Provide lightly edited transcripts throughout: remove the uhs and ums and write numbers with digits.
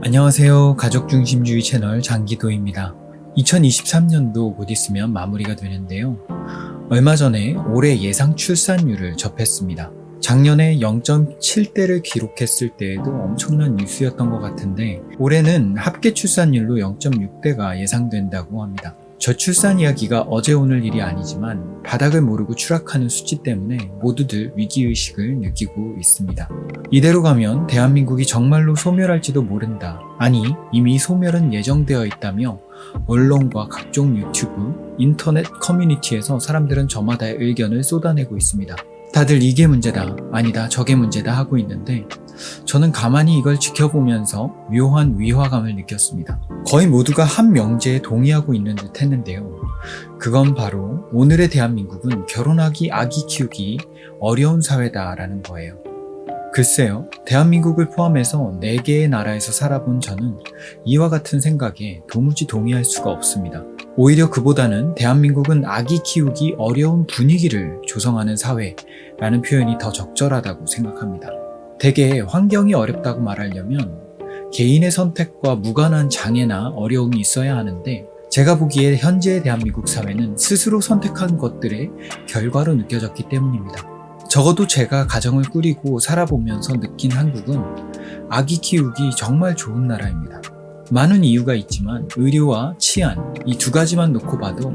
안녕하세요. 가족중심주의 채널 장기도입니다. 2023년도 곧 있으면 마무리가 되는데요. 얼마 전에 올해 예상 출산율을 접했습니다. 작년에 0.7대를 기록했을 때에도 엄청난 뉴스였던 것 같은데 올해는 합계 출산율로 0.6대가 예상된다고 합니다. 저출산 이야기가 어제 오늘 일이 아니지만 바닥을 모르고 추락하는 수치 때문에 모두들 위기의식을 느끼고 있습니다. 이대로 가면 대한민국이 정말로 소멸할지도 모른다. 아니, 이미 소멸은 예정되어 있다며 언론과 각종 유튜브, 인터넷 커뮤니티에서 사람들은 저마다의 의견을 쏟아내고 있습니다. 다들 이게 문제다, 아니다, 저게 문제다 하고 있는데 저는 가만히 이걸 지켜보면서 묘한 위화감을 느꼈습니다. 거의 모두가 한 명제에 동의하고 있는 듯 했는데요. 그건 바로 오늘의 대한민국은 결혼하기, 아기 키우기 어려운 사회다라는 거예요. 글쎄요, 대한민국을 포함해서 4개의 나라에서 살아본 저는 이와 같은 생각에 도무지 동의할 수가 없습니다. 오히려 그보다는 대한민국은 아기 키우기 어려운 분위기를 조성하는 사회라는 표현이 더 적절하다고 생각합니다. 대개 환경이 어렵다고 말하려면 개인의 선택과 무관한 장애나 어려움이 있어야 하는데 제가 보기에 현재의 대한민국 사회는 스스로 선택한 것들의 결과로 느껴졌기 때문입니다. 적어도 제가 가정을 꾸리고 살아보면서 느낀 한국은 아기 키우기 정말 좋은 나라입니다. 많은 이유가 있지만 의료와 치안, 이 2가지만 놓고 봐도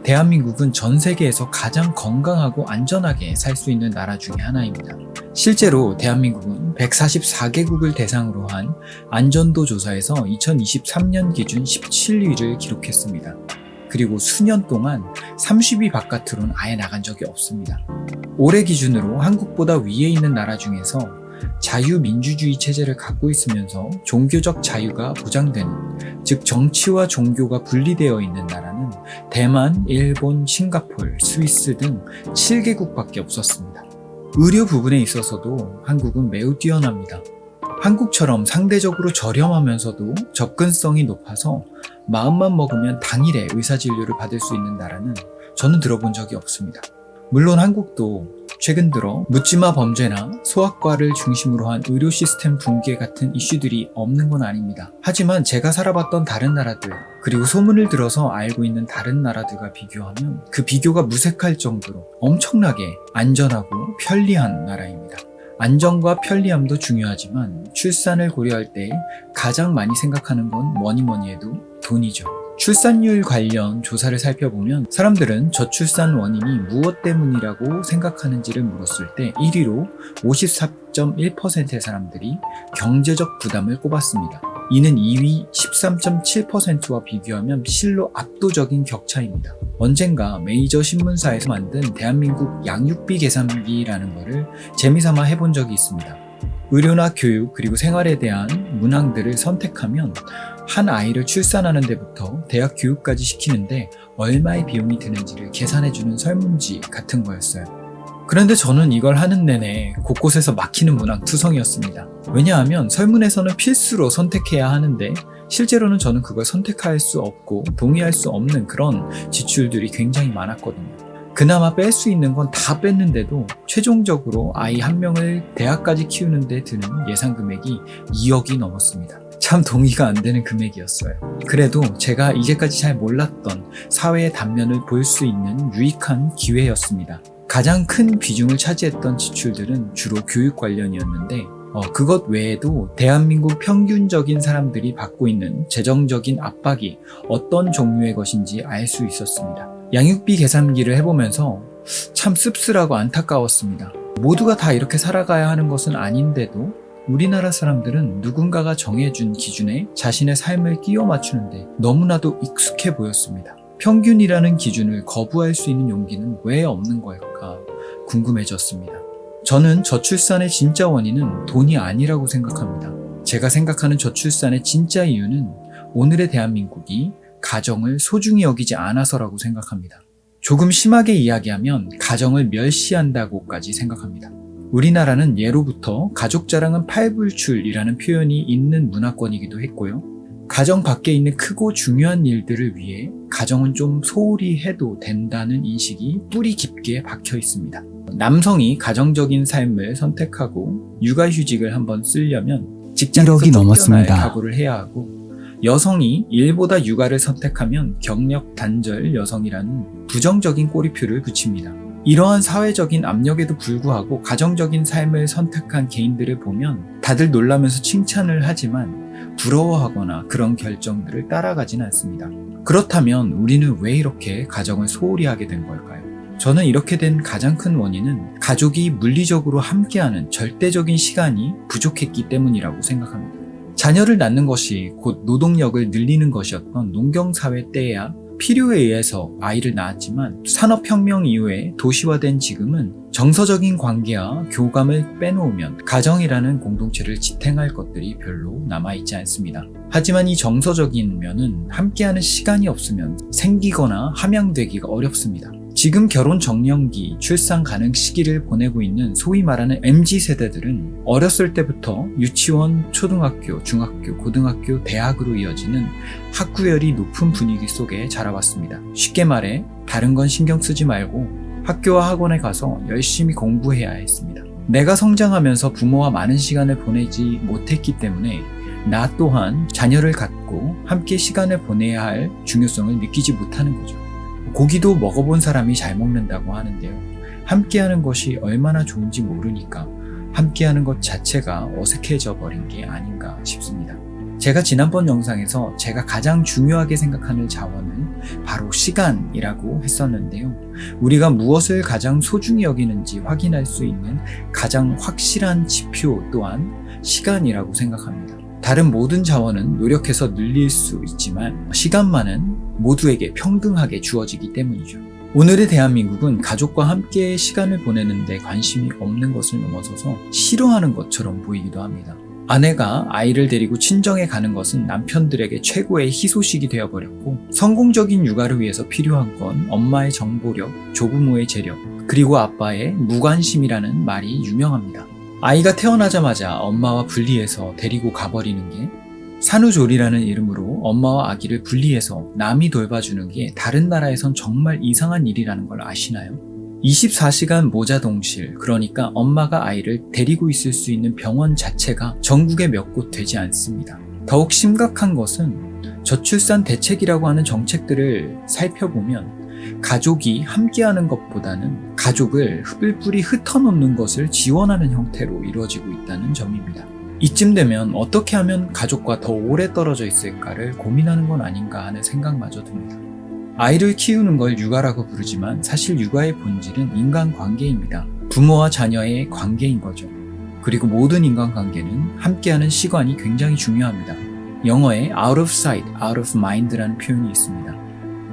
대한민국은 전 세계에서 가장 건강하고 안전하게 살 수 있는 나라 중에 하나입니다. 실제로 대한민국은 144개국을 대상으로 한 안전도 조사에서 2023년 기준 17위를 기록했습니다. 그리고 수년 동안 30위 바깥으로는 아예 나간 적이 없습니다. 올해 기준으로 한국보다 위에 있는 나라 중에서 자유민주주의 체제를 갖고 있으면서 종교적 자유가 보장되는, 즉 정치와 종교가 분리되어 있는 나라는 대만, 일본, 싱가폴, 스위스 등 7개국밖에 없었습니다. 의료 부분에 있어서도 한국은 매우 뛰어납니다. 한국처럼 상대적으로 저렴하면서도 접근성이 높아서 마음만 먹으면 당일에 의사진료를 받을 수 있는 나라는 저는 들어본 적이 없습니다. 물론 한국도 최근 들어 묻지마 범죄나 소아과를 중심으로 한 의료 시스템 붕괴 같은 이슈들이 없는 건 아닙니다. 하지만 제가 살아봤던 다른 나라들, 그리고 소문을 들어서 알고 있는 다른 나라들과 비교하면 그 비교가 무색할 정도로 엄청나게 안전하고 편리한 나라입니다. 안전과 편리함도 중요하지만 출산을 고려할 때 가장 많이 생각하는 건 뭐니 해도 돈이죠. 출산율 관련 조사를 살펴보면 사람들은 저출산 원인이 무엇 때문이라고 생각하는지를 물었을 때 1위로 54.1%의 사람들이 경제적 부담을 꼽았습니다. 이는 2위 13.7%와 비교하면 실로 압도적인 격차입니다. 언젠가 메이저 신문사에서 만든 대한민국 양육비 계산기라는 것을 재미삼아 해본 적이 있습니다. 의료나 교육 그리고 생활에 대한 문항들을 선택하면 한 아이를 출산하는 데부터 대학 교육까지 시키는데 얼마의 비용이 드는지를 계산해주는 설문지 같은 거였어요. 그런데 저는 이걸 하는 내내 곳곳에서 막히는 문항 투성이었습니다. 왜냐하면 설문에서는 필수로 선택해야 하는데 실제로는 저는 그걸 선택할 수 없고 동의할 수 없는 그런 지출들이 굉장히 많았거든요. 그나마 뺄 수 있는 건 다 뺐는데도 최종적으로 아이 한 명을 대학까지 키우는 데 드는 예상 금액이 2억이 넘었습니다. 참 동의가 안 되는 금액이었어요. 그래도 제가 이제까지 잘 몰랐던 사회의 단면을 볼 수 있는 유익한 기회였습니다. 가장 큰 비중을 차지했던 지출들은 주로 교육 관련이었는데 그것 외에도 대한민국 평균적인 사람들이 받고 있는 재정적인 압박이 어떤 종류의 것인지 알 수 있었습니다. 양육비 계산기를 해보면서 참 씁쓸하고 안타까웠습니다. 모두가 다 이렇게 살아가야 하는 것은 아닌데도 우리나라 사람들은 누군가가 정해준 기준에 자신의 삶을 끼워 맞추는데 너무나도 익숙해 보였습니다. 평균이라는 기준을 거부할 수 있는 용기는 왜 없는 걸까 궁금해졌습니다. 저는 저출산의 진짜 원인은 돈이 아니라고 생각합니다. 제가 생각하는 저출산의 진짜 이유는 오늘의 대한민국이 가정을 소중히 여기지 않아서라고 생각합니다. 조금 심하게 이야기하면 가정을 멸시한다고까지 생각합니다. 우리나라는 예로부터 가족 자랑은 팔불출이라는 표현이 있는 문화권이기도 했고요. 가정 밖에 있는 크고 중요한 일들을 위해 가정은 좀 소홀히 해도 된다는 인식이 뿌리 깊게 박혀 있습니다. 남성이 가정적인 삶을 선택하고 육아휴직을 한번 쓰려면 직장에서 1억이 쫓겨날 넘었습니다. 각오를 해야 하고, 여성이 일보다 육아를 선택하면 경력 단절 여성이라는 부정적인 꼬리표를 붙입니다. 이러한 사회적인 압력에도 불구하고 가정적인 삶을 선택한 개인들을 보면 다들 놀라면서 칭찬을 하지만 부러워하거나 그런 결정들을 따라가진 않습니다. 그렇다면 우리는 왜 이렇게 가정을 소홀히 하게 된 걸까요? 저는 이렇게 된 가장 큰 원인은 가족이 물리적으로 함께하는 절대적인 시간이 부족했기 때문이라고 생각합니다. 자녀를 낳는 것이 곧 노동력을 늘리는 것이었던 농경사회 때야 필요에 의해서 아이를 낳았지만, 산업혁명 이후에 도시화된 지금은 정서적인 관계와 교감을 빼놓으면 가정이라는 공동체를 지탱할 것들이 별로 남아있지 않습니다. 하지만 이 정서적인 면은 함께하는 시간이 없으면 생기거나 함양되기가 어렵습니다. 지금 결혼 정년기, 출산 가능 시기를 보내고 있는 소위 말하는 MZ세대들은 어렸을 때부터 유치원, 초등학교, 중학교, 고등학교, 대학으로 이어지는 학구열이 높은 분위기 속에 자라왔습니다. 쉽게 말해 다른 건 신경 쓰지 말고 학교와 학원에 가서 열심히 공부해야 했습니다. 내가 성장하면서 부모와 많은 시간을 보내지 못했기 때문에 나 또한 자녀를 갖고 함께 시간을 보내야 할 중요성을 느끼지 못하는 거죠. 고기도 먹어본 사람이 잘 먹는다고 하는데요. 함께하는 것이 얼마나 좋은지 모르니까 함께하는 것 자체가 어색해져 버린 게 아닌가 싶습니다. 제가 지난번 영상에서 제가 가장 중요하게 생각하는 자원은 바로 시간이라고 했었는데요. 우리가 무엇을 가장 소중히 여기는지 확인할 수 있는 가장 확실한 지표 또한 시간이라고 생각합니다. 다른 모든 자원은 노력해서 늘릴 수 있지만 시간만은 모두에게 평등하게 주어지기 때문이죠. 오늘의 대한민국은 가족과 함께 시간을 보내는 데 관심이 없는 것을 넘어서서 싫어하는 것처럼 보이기도 합니다. 아내가 아이를 데리고 친정에 가는 것은 남편들에게 최고의 희소식이 되어버렸고, 성공적인 육아를 위해서 필요한 건 엄마의 정보력, 조부모의 재력, 그리고 아빠의 무관심이라는 말이 유명합니다. 아이가 태어나자마자 엄마와 분리해서 데리고 가버리는 게, 산후조리라는 이름으로 엄마와 아기를 분리해서 남이 돌봐주는 게 다른 나라에선 정말 이상한 일이라는 걸 아시나요? 24시간 모자동실, 그러니까 엄마가 아이를 데리고 있을 수 있는 병원 자체가 전국에 몇 곳 되지 않습니다. 더욱 심각한 것은 저출산 대책이라고 하는 정책들을 살펴보면 가족이 함께하는 것보다는 가족을 뿔뿔이 흩어놓는 것을 지원하는 형태로 이루어지고 있다는 점입니다. 이쯤 되면 어떻게 하면 가족과 더 오래 떨어져 있을까를 고민하는 건 아닌가 하는 생각마저 듭니다. 아이를 키우는 걸 육아라고 부르지만 사실 육아의 본질은 인간관계입니다. 부모와 자녀의 관계인 거죠. 그리고 모든 인간관계는 함께하는 시간이 굉장히 중요합니다. 영어에 out of sight, out of mind라는 표현이 있습니다.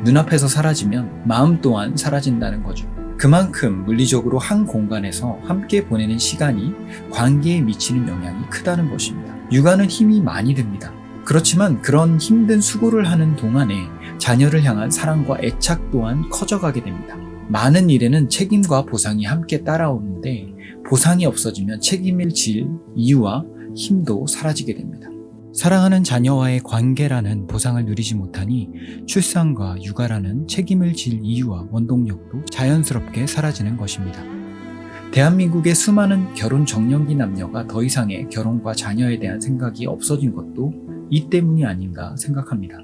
눈앞에서 사라지면 마음 또한 사라진다는 거죠. 그만큼 물리적으로 한 공간에서 함께 보내는 시간이 관계에 미치는 영향이 크다는 것입니다. 육아는 힘이 많이 듭니다. 그렇지만 그런 힘든 수고를 하는 동안에 자녀를 향한 사랑과 애착 또한 커져가게 됩니다. 많은 일에는 책임과 보상이 함께 따라오는데, 보상이 없어지면 책임을 질 이유와 힘도 사라지게 됩니다. 사랑하는 자녀와의 관계라는 보상을 누리지 못하니 출산과 육아라는 책임을 질 이유와 원동력도 자연스럽게 사라지는 것입니다. 대한민국의 수많은 결혼 정년기 남녀가 더 이상의 결혼과 자녀에 대한 생각이 없어진 것도 이 때문이 아닌가 생각합니다.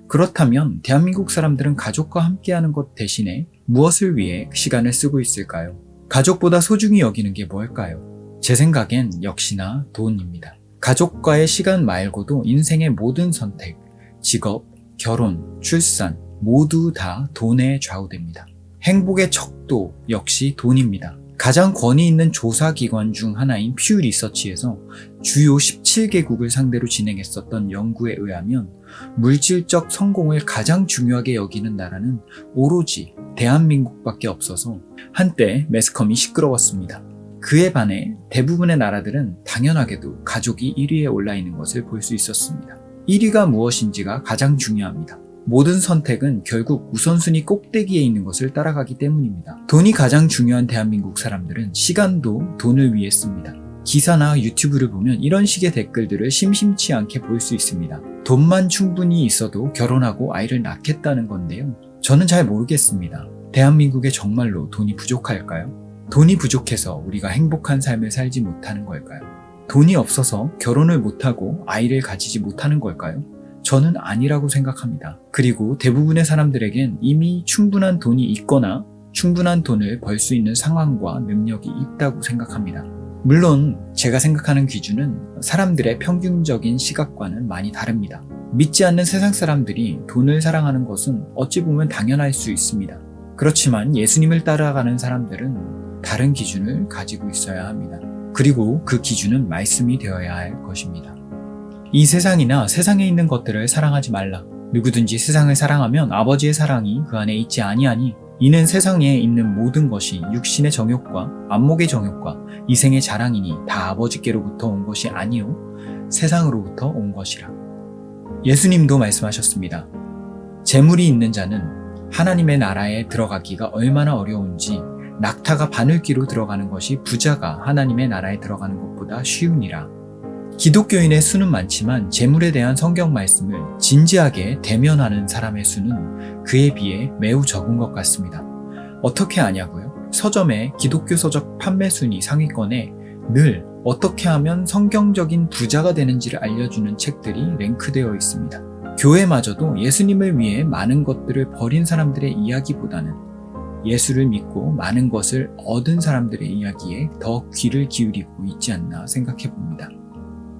그렇다면 대한민국 사람들은 가족과 함께하는 것 대신에 무엇을 위해 시간을 쓰고 있을까요? 가족보다 소중히 여기는 게 뭘까요? 제 생각엔 역시나 돈입니다. 가족과의 시간 말고도 인생의 모든 선택, 직업, 결혼, 출산 모두 다 돈에 좌우됩니다. 행복의 척도 역시 돈입니다. 가장 권위 있는 조사기관 중 하나인 퓨 리서치에서 주요 17개국을 상대로 진행했었던 연구에 의하면 물질적 성공을 가장 중요하게 여기는 나라는 오로지 대한민국밖에 없어서 한때 매스컴이 시끄러웠습니다. 그에 반해 대부분의 나라들은 당연하게도 가족이 1위에 올라 있는 것을 볼 수 있었습니다. 1위가 무엇인지가 가장 중요합니다. 모든 선택은 결국 우선순위 꼭대기에 있는 것을 따라가기 때문입니다. 돈이 가장 중요한 대한민국 사람들은 시간도 돈을 위해 씁니다. 기사나 유튜브를 보면 이런 식의 댓글들을 심심치 않게 볼 수 있습니다. 돈만 충분히 있어도 결혼하고 아이를 낳겠다는 건데요. 저는 잘 모르겠습니다. 대한민국에 정말로 돈이 부족할까요? 돈이 부족해서 우리가 행복한 삶을 살지 못하는 걸까요? 돈이 없어서 결혼을 못하고 아이를 가지지 못하는 걸까요? 저는 아니라고 생각합니다. 그리고 대부분의 사람들에겐 이미 충분한 돈이 있거나 충분한 돈을 벌 수 있는 상황과 능력이 있다고 생각합니다. 물론 제가 생각하는 기준은 사람들의 평균적인 시각과는 많이 다릅니다. 믿지 않는 세상 사람들이 돈을 사랑하는 것은 어찌 보면 당연할 수 있습니다. 그렇지만 예수님을 따라가는 사람들은 다른 기준을 가지고 있어야 합니다. 그리고 그 기준은 말씀이 되어야 할 것입니다. 이 세상이나 세상에 있는 것들을 사랑하지 말라. 누구든지 세상을 사랑하면 아버지의 사랑이 그 안에 있지 아니하니 이는 세상에 있는 모든 것이 육신의 정욕과 안목의 정욕과 이생의 자랑이니 다 아버지께로부터 온 것이 아니요 세상으로부터 온 것이라. 예수님도 말씀하셨습니다. 재물이 있는 자는 하나님의 나라에 들어가기가 얼마나 어려운지 낙타가 바늘귀로 들어가는 것이 부자가 하나님의 나라에 들어가는 것보다 쉬우니라. 기독교인의 수는 많지만 재물에 대한 성경 말씀을 진지하게 대면하는 사람의 수는 그에 비해 매우 적은 것 같습니다. 어떻게 아냐고요? 서점에 기독교 서적 판매 순위 상위권에 늘 어떻게 하면 성경적인 부자가 되는지를 알려주는 책들이 랭크되어 있습니다. 교회마저도 예수님을 위해 많은 것들을 버린 사람들의 이야기보다는 예수를 믿고 많은 것을 얻은 사람들의 이야기에 더 귀를 기울이고 있지 않나 생각해 봅니다.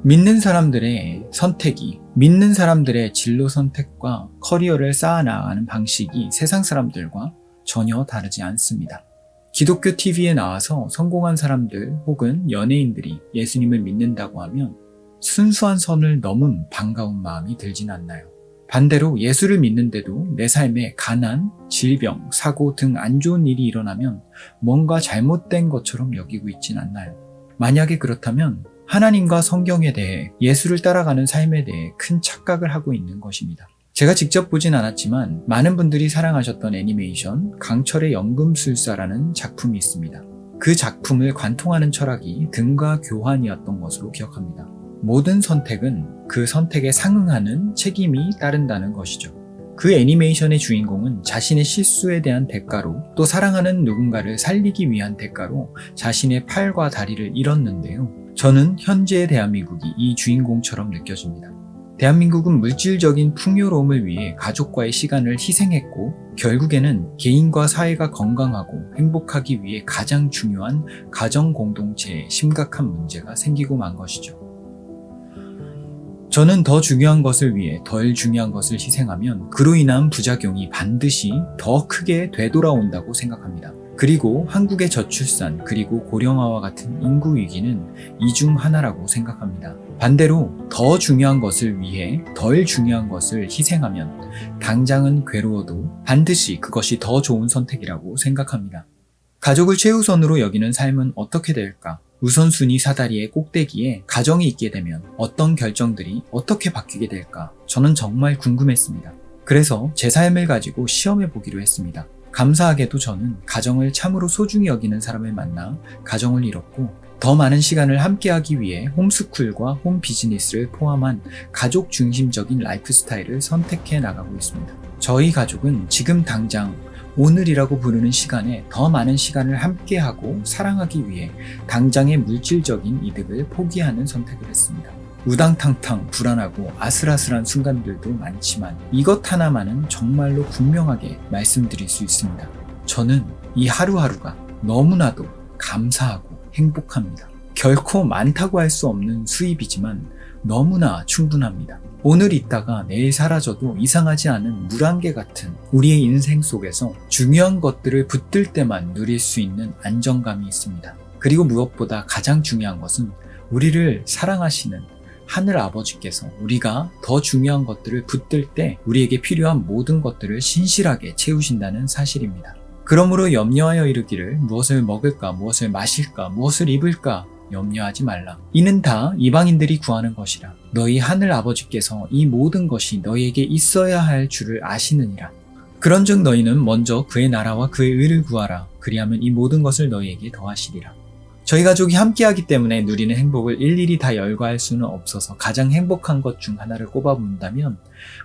믿는 사람들의 선택이, 믿는 사람들의 진로 선택과 커리어를 쌓아나가는 방식이 세상 사람들과 전혀 다르지 않습니다. 기독교 TV에 나와서 성공한 사람들 혹은 연예인들이 예수님을 믿는다고 하면 순수한 선을 넘은 반가운 마음이 들진 않나요? 반대로 예수를 믿는데도 내 삶에 가난, 질병, 사고 등 안 좋은 일이 일어나면 뭔가 잘못된 것처럼 여기고 있진 않나요? 만약에 그렇다면 하나님과 성경에 대해 예수를 따라가는 삶에 대해 큰 착각을 하고 있는 것입니다. 제가 직접 보진 않았지만 많은 분들이 사랑하셨던 애니메이션 강철의 연금술사라는 작품이 있습니다. 그 작품을 관통하는 철학이 등가 교환이었던 것으로 기억합니다. 모든 선택은 그 선택에 상응하는 책임이 따른다는 것이죠. 그 애니메이션의 주인공은 자신의 실수에 대한 대가로 또 사랑하는 누군가를 살리기 위한 대가로 자신의 팔과 다리를 잃었는데요. 저는 현재의 대한민국이 이 주인공처럼 느껴집니다. 대한민국은 물질적인 풍요로움을 위해 가족과의 시간을 희생했고 결국에는 개인과 사회가 건강하고 행복하기 위해 가장 중요한 가정 공동체에 심각한 문제가 생기고 만 것이죠. 저는 더 중요한 것을 위해 덜 중요한 것을 희생하면 그로 인한 부작용이 반드시 더 크게 되돌아온다고 생각합니다. 그리고 한국의 저출산 그리고 고령화와 같은 인구 위기는 이 중 하나라고 생각합니다. 반대로 더 중요한 것을 위해 덜 중요한 것을 희생하면 당장은 괴로워도 반드시 그것이 더 좋은 선택이라고 생각합니다. 가족을 최우선으로 여기는 삶은 어떻게 될까? 우선순위 사다리의 꼭대기에 가정이 있게 되면 어떤 결정들이 어떻게 바뀌게 될까? 저는 정말 궁금했습니다. 그래서 제 삶을 가지고 시험해 보기로 했습니다. 감사하게도 저는 가정을 참으로 소중히 여기는 사람을 만나 가정을 이뤘고 더 많은 시간을 함께하기 위해 홈스쿨과 홈비즈니스를 포함한 가족 중심적인 라이프 스타일을 선택해 나가고 있습니다. 저희 가족은 지금 당장 오늘이라고 부르는 시간에 더 많은 시간을 함께하고 사랑하기 위해 당장의 물질적인 이득을 포기하는 선택을 했습니다. 우당탕탕 불안하고 아슬아슬한 순간들도 많지만 이것 하나만은 정말로 분명하게 말씀드릴 수 있습니다. 저는 이 하루하루가 너무나도 감사하고 행복합니다. 결코 많다고 할 수 없는 수입이지만 너무나 충분합니다. 오늘 있다가 내일 사라져도 이상하지 않은 물안개 같은 우리의 인생 속에서 중요한 것들을 붙들 때만 누릴 수 있는 안정감이 있습니다. 그리고 무엇보다 가장 중요한 것은 우리를 사랑하시는 하늘 아버지께서 우리가 더 중요한 것들을 붙들 때 우리에게 필요한 모든 것들을 신실하게 채우신다는 사실입니다. 그러므로 염려하여 이르기를 무엇을 먹을까, 무엇을 마실까, 무엇을 입을까 염려하지 말라. 이는 다 이방인들이 구하는 것이라. 너희 하늘 아버지께서 이 모든 것이 너희에게 있어야 할 줄을 아시느니라. 그런즉 너희는 먼저 그의 나라와 그의 의를 구하라. 그리하면 이 모든 것을 너희에게 더하시리라. 저희 가족이 함께하기 때문에 누리는 행복을 일일이 다 열거할 수는 없어서 가장 행복한 것 중 하나를 꼽아본다면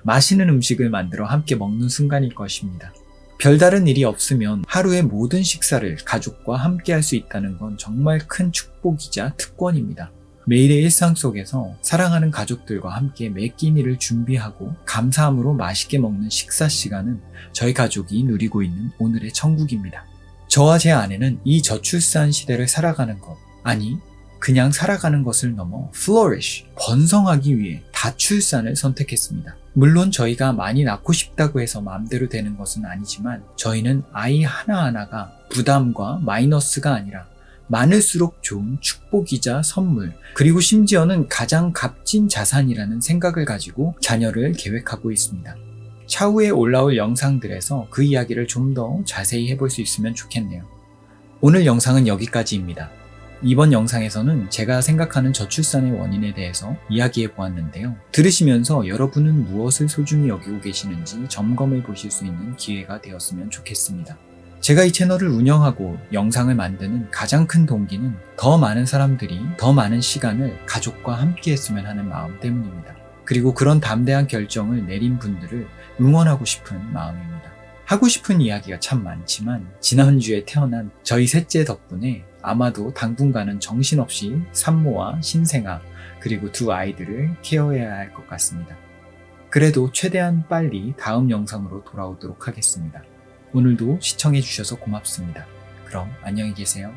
맛있는 음식을 만들어 함께 먹는 순간일 것입니다. 별다른 일이 없으면 하루의 모든 식사를 가족과 함께 할 수 있다는 건 정말 큰 축복이자 특권입니다. 매일의 일상 속에서 사랑하는 가족들과 함께 매 끼니를 준비하고 감사함으로 맛있게 먹는 식사 시간은 저희 가족이 누리고 있는 오늘의 천국입니다. 저와 제 아내는 이 저출산 시대를 살아가는 것, 아니 그냥 살아가는 것을 넘어 flourish, 번성하기 위해 다출산을 선택했습니다. 물론 저희가 많이 낳고 싶다고 해서 마음대로 되는 것은 아니지만 저희는 아이 하나하나가 부담과 마이너스가 아니라 많을수록 좋은 축복이자 선물, 그리고 심지어는 가장 값진 자산이라는 생각을 가지고 자녀를 계획하고 있습니다. 차후에 올라올 영상들에서 그 이야기를 좀 더 자세히 해볼 수 있으면 좋겠네요. 오늘 영상은 여기까지입니다. 이번 영상에서는 제가 생각하는 저출산의 원인에 대해서 이야기해 보았는데요. 들으시면서 여러분은 무엇을 소중히 여기고 계시는지 점검해 보실 수 있는 기회가 되었으면 좋겠습니다. 제가 이 채널을 운영하고 영상을 만드는 가장 큰 동기는 더 많은 사람들이 더 많은 시간을 가족과 함께 했으면 하는 마음 때문입니다. 그리고 그런 담대한 결정을 내린 분들을 응원하고 싶은 마음입니다. 하고 싶은 이야기가 참 많지만 지난주에 태어난 저희 셋째 덕분에 아마도 당분간은 정신없이 산모와 신생아 그리고 두 아이들을 케어해야 할 것 같습니다. 그래도 최대한 빨리 다음 영상으로 돌아오도록 하겠습니다. 오늘도 시청해 주셔서 고맙습니다. 그럼 안녕히 계세요.